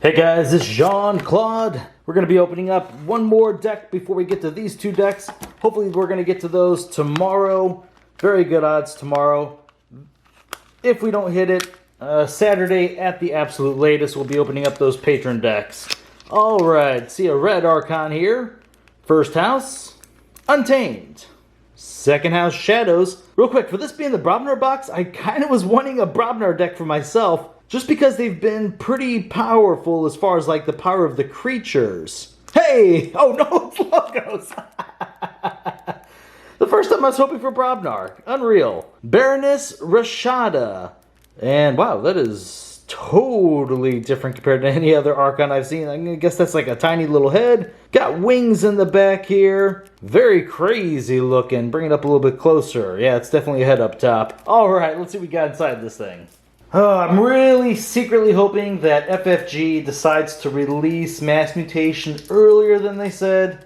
Hey guys, this is Jean-Claude. We're going to be opening up one more deck before we get to these two decks. Hopefully we're going to get to those tomorrow. Very good odds tomorrow. If we don't hit it, Saturday at the absolute latest, we'll be opening up those patron decks. Alright, see a red Archon here. First house, Untamed. Second house, Shadows. Real quick, for this being the Brobnar box, I kind of was wanting a Brobnar deck for myself, just because they've been pretty powerful as far as like the power of the creatures. Hey! Oh no, it's logos! The first time I was hoping for Brobnar. Unreal. Baroness Rashada. And wow, that is totally different compared to any other Archon I've seen. I guess that's like a tiny little head. Got wings in the back here. Very crazy looking. Bring it up a little bit closer. Yeah, it's definitely a head up top. Alright, let's see what we got inside this thing. I'm really secretly hoping that FFG decides to release Mass Mutation earlier than they said.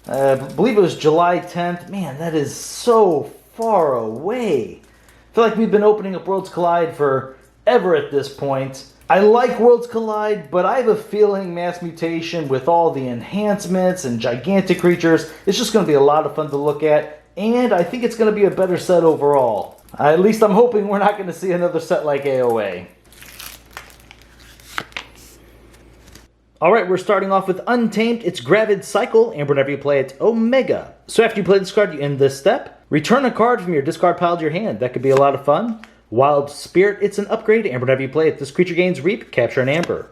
I believe it was July 10th. Man, that is so far away. I feel like we've been opening up Worlds Collide forever at this point. I like Worlds Collide, but I have a feeling Mass Mutation with all the enhancements and gigantic creatures, it's just going to be a lot of fun to look at. And I think it's going to be a better set overall. At least I'm hoping we're not going to see another set like AOA. Alright, we're starting off with Untamed. It's Gravid Cycle, and whenever you play it, Omega. So after you play this card, you end this step. Return a card from your discard pile to your hand. That could be a lot of fun. Wild Spirit, it's an upgrade, and whenever you play it, this creature gains Reap, capture an Amber.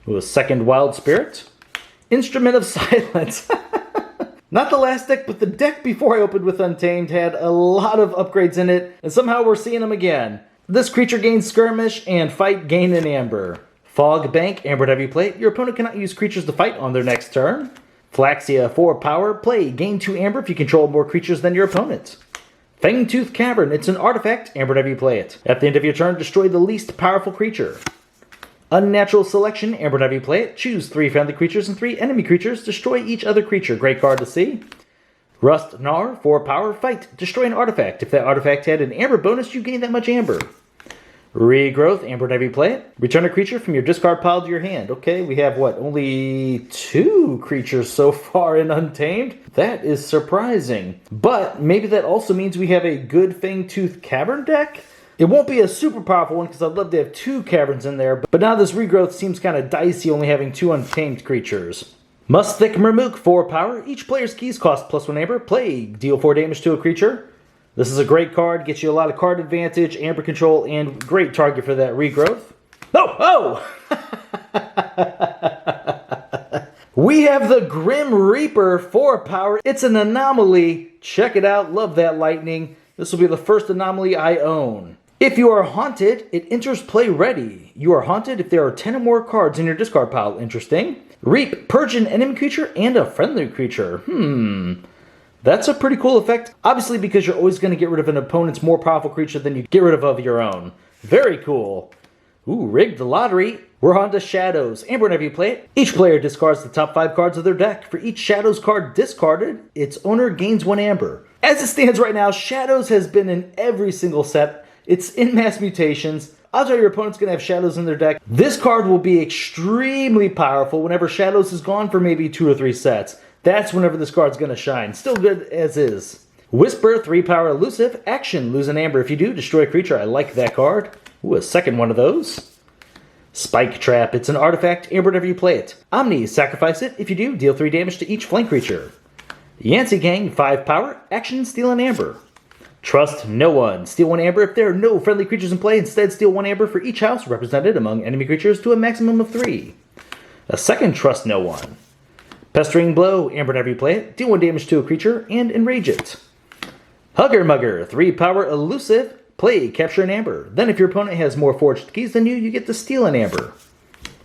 Ooh, a second Wild Spirit. Instrument of Silence. Not the last deck, but the deck before I opened with Untamed had a lot of upgrades in it, and somehow we're seeing them again. This creature gains Skirmish, and Fight, gain an Amber. Fog Bank, and whenever you play it, your opponent cannot use creatures to fight on their next turn. Flaxia, 4 power, play, gain 2 Amber if you control more creatures than your opponent. Fangtooth Cavern, it's an artifact, and whenever you play it. At the end of your turn, destroy the least powerful creature. Unnatural Selection, and whenever you play it, choose 3 friendly creatures and 3 enemy creatures, destroy each other creature. Great card to see. Rust Gnar, 4 power, fight, destroy an artifact. If that artifact had an Amber bonus, you gain that much Amber. Regrowth, and whenever you play it, return a creature from your discard pile to your hand. Okay, we have what, only 2 creatures so far in Untamed? That is surprising. But maybe that also means we have a good Fangtooth Cavern deck? It won't be a super powerful one because I'd love to have 2 caverns in there, but now this regrowth seems kind of dicey only having 2 untamed creatures. Musthick Murmook, 4 power. Each player's keys cost +1 Amber. Play, deal 4 damage to a creature. This is a great card, gets you a lot of card advantage, Amber control, and great target for that regrowth. Oh! We have the Grim Reaper, 4 power. It's an anomaly. Check it out, love that lightning. This will be the first anomaly I own. If you are haunted, it enters play ready. You are haunted if there are 10 or more cards in your discard pile. Interesting. Reap, purge an enemy creature and a friendly creature. That's a pretty cool effect. Obviously because you're always going to get rid of an opponent's more powerful creature than you get rid of your own. Very cool. Ooh, Rigged Lottery. We're on to Shadows. And whenever you play it, each player discards the top 5 cards of their deck. For each Shadows card discarded, its owner gains 1 Amber. As it stands right now, Shadows has been in every single set. It's in Mass Mutations. Odds are your opponent's going to have Shadows in their deck. This card will be extremely powerful whenever Shadows is gone for maybe 2 or 3 sets. That's whenever this card's going to shine. Still good as is. Whisper, 3 power elusive. Action, lose an Amber. If you do, destroy a creature. I like that card. Ooh, a second one of those. Spike Trap, it's an artifact. Amber whenever you play it. Omni, sacrifice it. If you do, deal 3 damage to each flank creature. Yancey Gang, 5 power. Action, steal an Amber. Trust no one. Steal 1 Amber if there are no friendly creatures in play. Instead, steal 1 Amber for each house represented among enemy creatures to a maximum of 3. A second Trust no one. Pestering Blow. Amber whenever you play it. Deal 1 damage to a creature and enrage it. Hugger Mugger. 3 power elusive. Play, capture an Amber. Then if your opponent has more forged keys than you get to steal an Amber.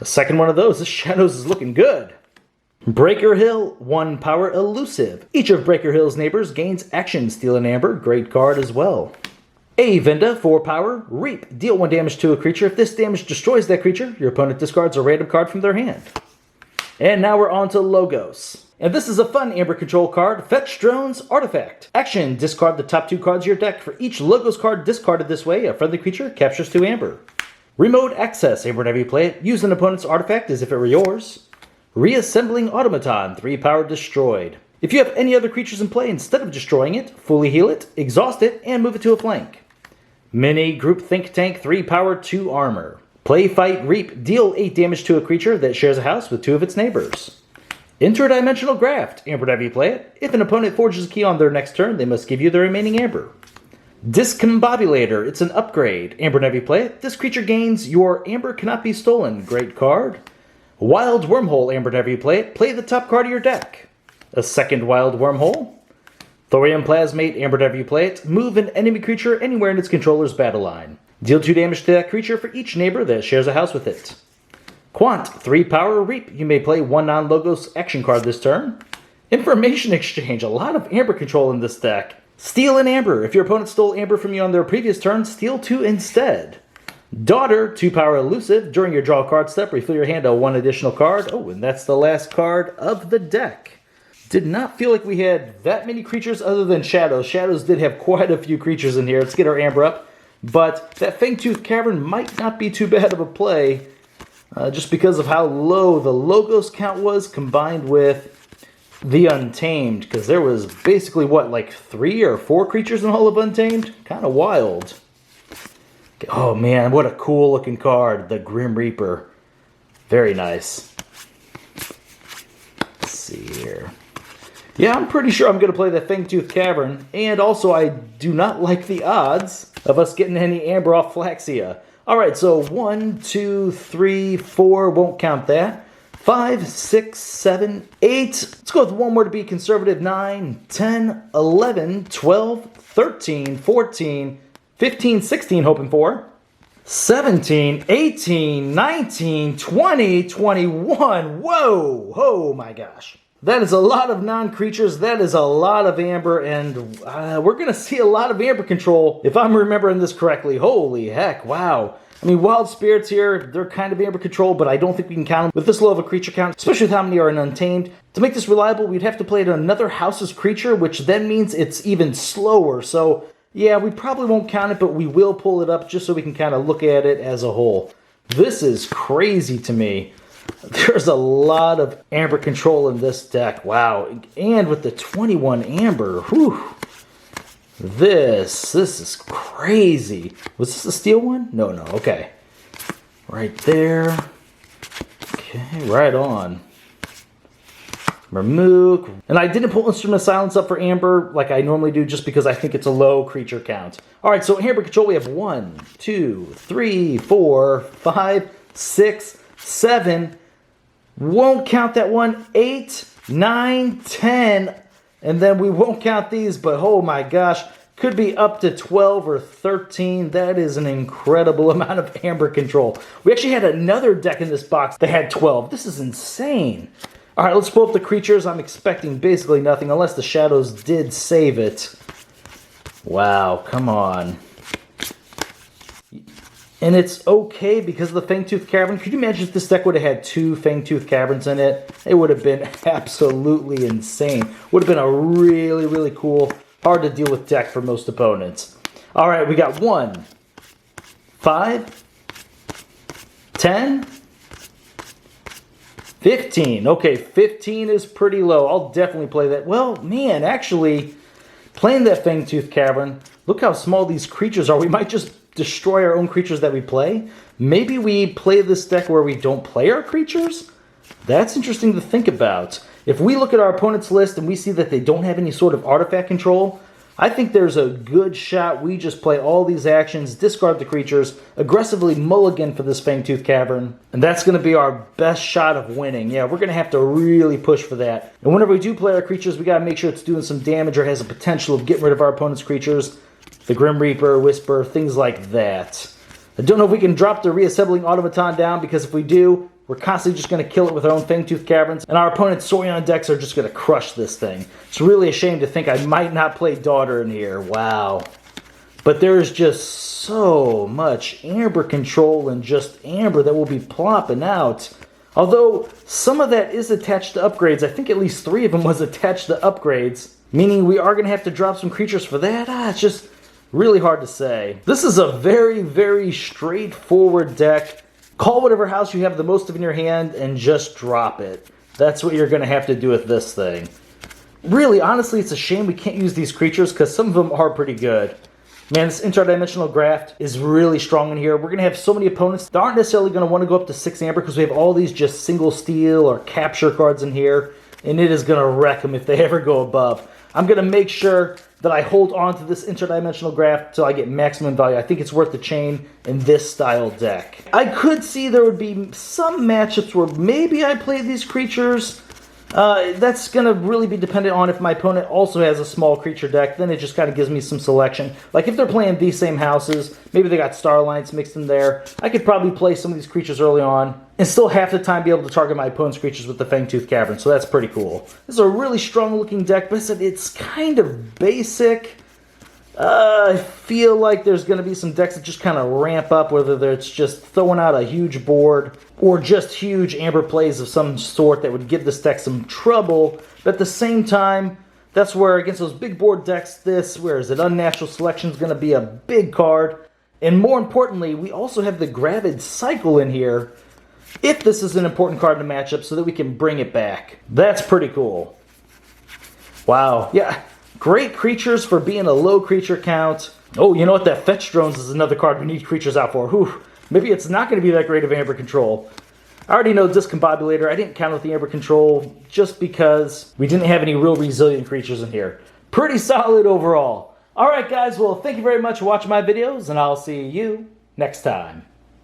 A second one of those. This Shadows is looking good. Breaker Hill, 1 power elusive. Each of Breaker Hill's neighbors gains action, steal an Amber. Great card as well. Venda, 4 power, Reap. Deal 1 damage to a creature. If this damage destroys that creature, your opponent discards a random card from their hand. And now we're on to Logos. And this is a fun Amber control card, Fetch Drones Artifact. Action, discard the top 2 cards of your deck. For each Logos card discarded this way, a friendly creature captures 2 Amber. Remote access, and whenever you play it, use an opponent's artifact as if it were yours. Reassembling automaton, 3 power destroyed. If you have any other creatures in play, instead of destroying it, fully heal it, exhaust it, and move it to a flank. Mini group think tank, 3 power, 2 armor. Play, fight, reap, deal 8 damage to a creature that shares a house with 2 of its neighbors. Interdimensional graft, and whenever you play it, if an opponent forges a key on their next turn, they must give you the remaining amber. Discombobulator, it's an upgrade. Amber, whenever you play it, this creature gains your amber cannot be stolen. Great card. Wild Wormhole, Amber, whenever you play it, play the top card of your deck. A second Wild Wormhole. Thorium Plasmate, Amber, whenever you play it, move an enemy creature anywhere in its controller's battle line. Deal 2 damage to that creature for each neighbor that shares a house with it. Quant, 3 power, reap. You may play 1 non-logos action card this turn. Information Exchange, a lot of amber control in this deck. Steal an amber. If your opponent stole amber from you on their previous turn, steal 2 instead. Daughter, 2 power elusive. During your draw card step, refill your hand to 1 additional card. Oh, and that's the last card of the deck. Did not feel like we had that many creatures other than Shadows. Shadows did have quite a few creatures in here. Let's get our amber up. But that Fangtooth Cavern might not be too bad of a play, just because of how low the logos count was combined with the Untamed, because there was basically, what, like 3 or 4 creatures in all of Untamed? Kind of wild. Oh man, what a cool looking card, the Grim Reaper. Very nice. Let's see here. Yeah, I'm pretty sure I'm going to play the Fangtooth Cavern, and also I do not like the odds of us getting any amber off Flaxia. Alright, so 1, 2, 3, 4, won't count that. 5, 6, 7, 8. Let's go with one more to be conservative. 9, 10, 11, 12, 13, 14, 15, 16, hoping for. 17, 18, 19, 20, 21. Whoa! Oh my gosh. That is a lot of non-creatures. That is a lot of amber, and we're going to see a lot of amber control if I'm remembering this correctly. Holy heck, wow. I mean, Wild Spirits here, they're kind of amber control, but I don't think we can count them with this low of a creature count, especially with how many are in Untamed. To make this reliable, we'd have to play it another house's creature, which then means it's even slower. So, yeah, we probably won't count it, but we will pull it up just so we can kind of look at it as a whole. This is crazy to me. There's a lot of amber control in this deck. Wow. And with the 21 amber, whew. This is crazy. Was this a steel one? No. Okay. Right there. Okay, right on. Marmook. And I didn't pull Instrument of Silence up for amber like I normally do just because I think it's a low creature count. Alright, so amber control we have 1, 2, 3, 4, 5, 6, 7. Won't count that one. 8, 9, 10. And then we won't count these, but oh my gosh, could be up to 12 or 13. That is an incredible amount of amber control. We actually had another deck in this box that had 12. This is insane. All right, let's pull up the creatures. I'm expecting basically nothing unless the Shadows did save it. Wow, come on. And it's okay because of the Fangtooth Cavern. Could you imagine if this deck would have had 2 Fangtooth Caverns in it? It would have been absolutely insane. Would have been a really, really cool, hard to deal with deck for most opponents. All right, we got 1, 5, 10, 15. Okay, 15 is pretty low. I'll definitely play that. Well, man, actually, playing that Fangtooth Cavern, look how small these creatures are. We might just destroy our own creatures that we play. Maybe we play this deck where we don't play our creatures? That's interesting to think about. If we look at our opponent's list and we see that they don't have any sort of artifact control, I think there's a good shot we just play all these actions, discard the creatures, aggressively mulligan for this Fangtooth Cavern, and that's going to be our best shot of winning. Yeah, we're going to have to really push for that. And whenever we do play our creatures, we got to make sure it's doing some damage or has a potential of getting rid of our opponent's creatures. The Grim Reaper, Whisper, things like that. I don't know if we can drop the Reassembling Automaton down, because if we do, we're constantly just going to kill it with our own Fangtooth Caverns, and our opponent's Saurian decks are just going to crush this thing. It's really a shame to think I might not play Daughter in here. Wow. But there's just so much amber control and just amber that will be plopping out. Although some of that is attached to upgrades. I think at least 3 of them was attached to upgrades, meaning we are going to have to drop some creatures for that. It's just Really hard to say. This is a very, very straightforward deck. Call whatever house you have the most of in your hand and just drop it. That's what you're going to have to do with this thing. Really, honestly, it's a shame we can't use these creatures because some of them are pretty good. Man, this interdimensional graft is really strong in here. We're going to have so many opponents that aren't necessarily going to want to go up to 6 amber because we have all these just single steal or capture cards in here, and it is going to wreck them if they ever go above. I'm going to make sure that I hold on to this interdimensional graft until I get maximum value. I think it's worth the chain in this style deck. I could see there would be some matchups where maybe I play these creatures. That's going to really be dependent on if my opponent also has a small creature deck. Then it just kind of gives me some selection. Like if they're playing these same houses, maybe they got Starlines mixed in there, I could probably play some of these creatures early on and still half the time be able to target my opponent's creatures with the Fangtooth Cavern. So that's pretty cool. This is a really strong looking deck, but I said it's kind of basic. I feel like there's going to be some decks that just kind of ramp up, whether it's just throwing out a huge board or just huge amber plays of some sort that would give this deck some trouble. But at the same time, that's where against those big board decks, where is it? Unnatural Selection is going to be a big card. And more importantly, we also have the Gravid Cycle in here, if this is an important card in the matchup, so that we can bring it back. That's pretty cool. Wow. Yeah. Great creatures for being a low creature count. Oh, you know what? That Fetch Drones is another card we need creatures out for. Whew. Maybe it's not going to be that great of amber control. I already know Discombobulator. I didn't count with the amber control just because we didn't have any real resilient creatures in here. Pretty solid overall. Alright guys, well thank you very much for watching my videos, and I'll see you next time.